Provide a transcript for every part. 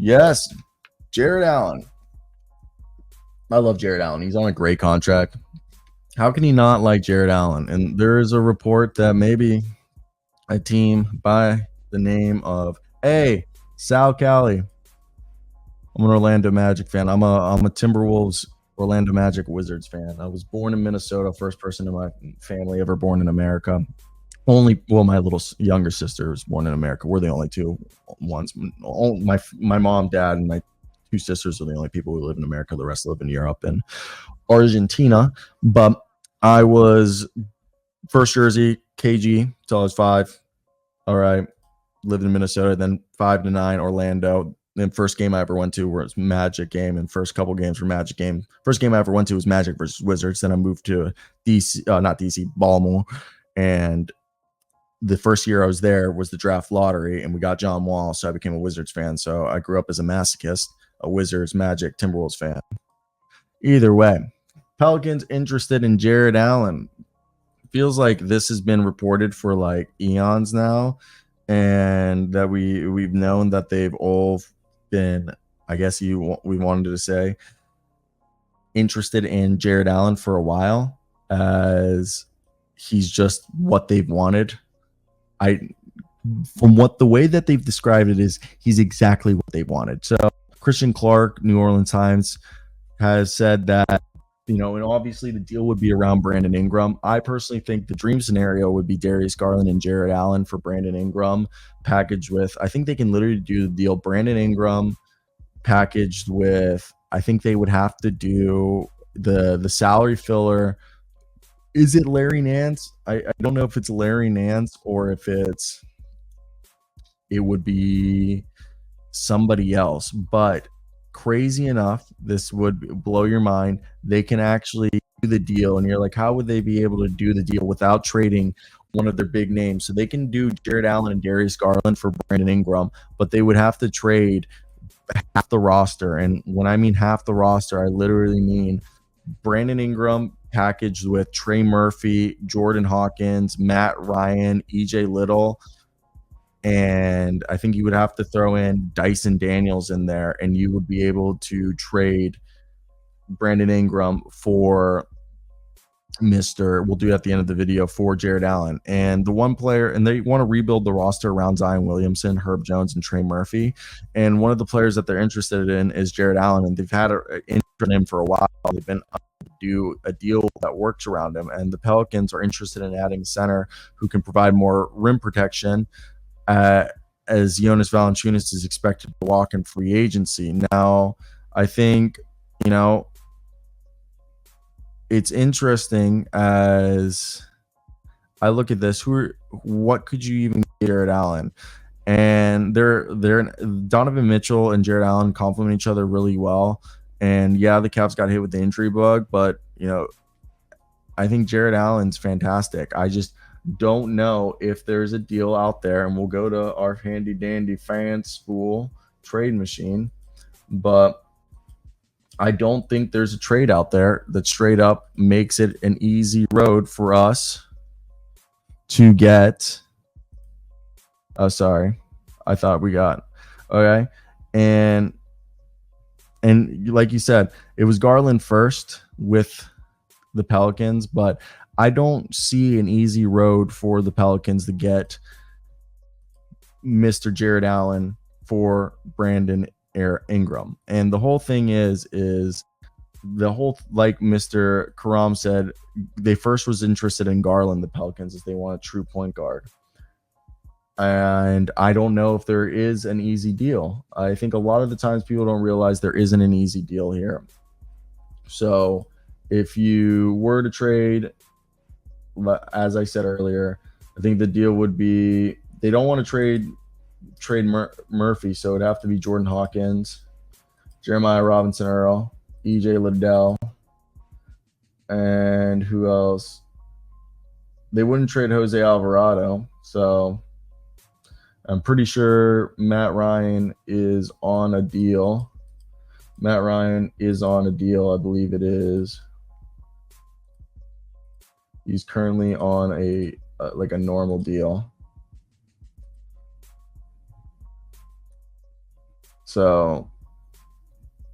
Yes, Jarrett Allen. I love Jarrett Allen. He's on a great contract. How can he not like Jarrett Allen? And there is a report that maybe a team by the name of Sal Cali. I'm an Orlando Magic fan. I'm a Timberwolves, Orlando Magic, Wizards fan. I was born in Minnesota, first person in my family ever born in America. My little younger sister was born in America. We're the only two ones. My mom, dad, and my two sisters are the only people who live in America. The rest live in Europe and Argentina. But I was first jersey KG until I was 5. All right, lived in Minnesota. Then 5 to 9 Orlando. Then first game I ever went to was Magic game, and first couple games were Magic game. First game I ever went to was Magic versus Wizards. Then I moved to DC, not DC, Baltimore, and the first year I was there was the draft lottery, and we got John Wall, so I became a Wizards fan. So I grew up as a masochist, a Wizards, Magic, Timberwolves fan. Either way, Pelicans interested in Jarrett Allen. Feels like this has been reported for like eons now, and that we've known that they've all been, I guess we wanted to say, interested in Jarrett Allen for a while, as he's just what they've wanted. From what the way that they've described it is, he's exactly what they wanted. So Christian Clark, New Orleans Times, has said that, and obviously the deal would be around Brandon Ingram. I personally think the dream scenario would be Darius Garland and Jarrett Allen for Brandon Ingram, packaged with, I think they can literally do the deal Brandon Ingram packaged with, I think they would have to do the salary filler. Is it Larry Nance? I don't know if it's Larry Nance or if it would be somebody else. But crazy enough, this would blow your mind. They can actually do the deal, and you're like, how would they be able to do the deal without trading one of their big names? So they can do Jarrett Allen and Darius Garland for Brandon Ingram, but they would have to trade half the roster. And when I mean half the roster, I literally mean Brandon Ingram packaged with Trey Murphy, Jordan Hawkins, Matt Ryan, EJ Little, and I think you would have to throw in Dyson Daniels in there, and you would be able to trade Brandon Ingram for we'll do it at the end of the video, for Jarrett Allen. And the one player, and they want to rebuild the roster around Zion Williamson, Herb Jones, and Trey Murphy. And one of the players that they're interested in is Jarrett Allen, and they've had an interest in him for a while. They've been do a deal that works around him, and the Pelicans are interested in adding a center who can provide more rim protection, as Jonas Valanciunas is expected to walk in free agency. Now, I think, it's interesting as I look at this. What could you even get Jarrett Allen? And they're Donovan Mitchell and Jarrett Allen complement each other really well. And yeah, the Cavs got hit with the injury bug, but I think Jarrett Allen's fantastic. I just don't know if there's a deal out there, and we'll go to our handy dandy fan school trade machine, but I don't think there's a trade out there that straight up makes it an easy road for us to get. Oh, sorry. I thought we got. Okay. And like you said, it was Garland first with the Pelicans, but I don't see an easy road for the Pelicans to get Mr. Jarrett Allen for Brandon Ingram. And the whole thing is like Mr. Karam said, they first was interested in Garland, the Pelicans, as they want a true point guard. And I don't know if there is an easy deal. I think a lot of the times people don't realize there isn't an easy deal here. So if you were to trade, as I said earlier, I think the deal would be, they don't want to trade Murphy, so it'd have to be Jordan Hawkins, Jeremiah Robinson Earl, EJ Liddell, and who else? They wouldn't trade Jose Alvarado, so I'm pretty sure Matt Ryan is on a deal. I believe it is. He's currently on a normal deal. So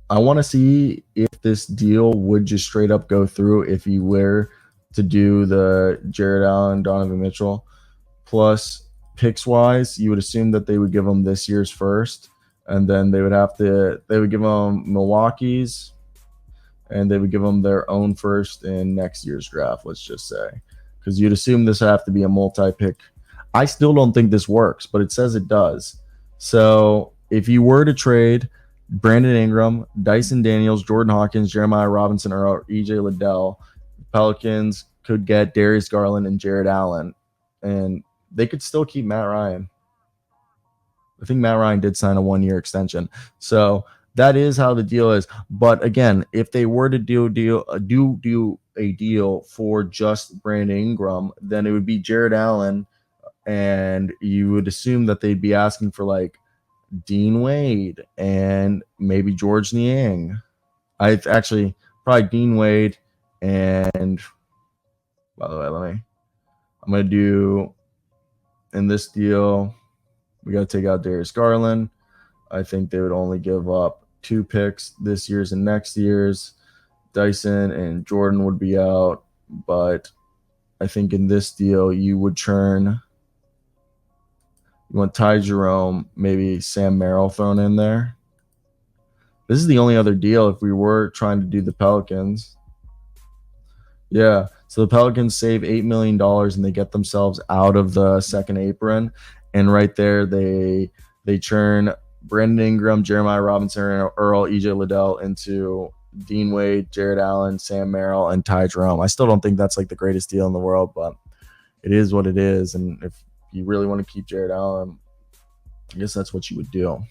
I want to see if this deal would just straight up go through if you were to do the Jarrett Allen, Donovan Mitchell. Plus, picks wise, you would assume that they would give them this year's first, and then they would give them Milwaukee's, and they would give them their own first in next year's draft, let's just say. Because you'd assume this would have to be a multi pick. I still don't think this works, but it says it does. So if you were to trade Brandon Ingram, Dyson Daniels, Jordan Hawkins, Jeremiah Robinson, or EJ Liddell, Pelicans could get Darius Garland and Jarrett Allen. And they could still keep Matt Ryan. I think Matt Ryan did sign a 1-year extension. So that is how the deal is. But again, if they were to do a deal for just Brandon Ingram, then it would be Jarrett Allen, and you would assume that they'd be asking for like Dean Wade and maybe George Niang. I actually probably Dean Wade, and by the way, I'm gonna do in this deal. We got to take out Darius Garland. I think they would only give up 2 picks this year's and next year's. Dyson and Jordan would be out, but I think in this deal you would churn. You want Ty Jerome, maybe Sam Merrill thrown in there. This is the only other deal if we were trying to do the Pelicans. Yeah, so the Pelicans save $8 million and they get themselves out of the second apron. And right there, they churn Brandon Ingram, Jeremiah Robinson, Earl, EJ Liddell into Dean Wade, Jarrett Allen, Sam Merrill, and Ty Jerome. I still don't think that's like the greatest deal in the world, but it is what it is. And if you really want to keep Jarrett Allen, I guess that's what you would do.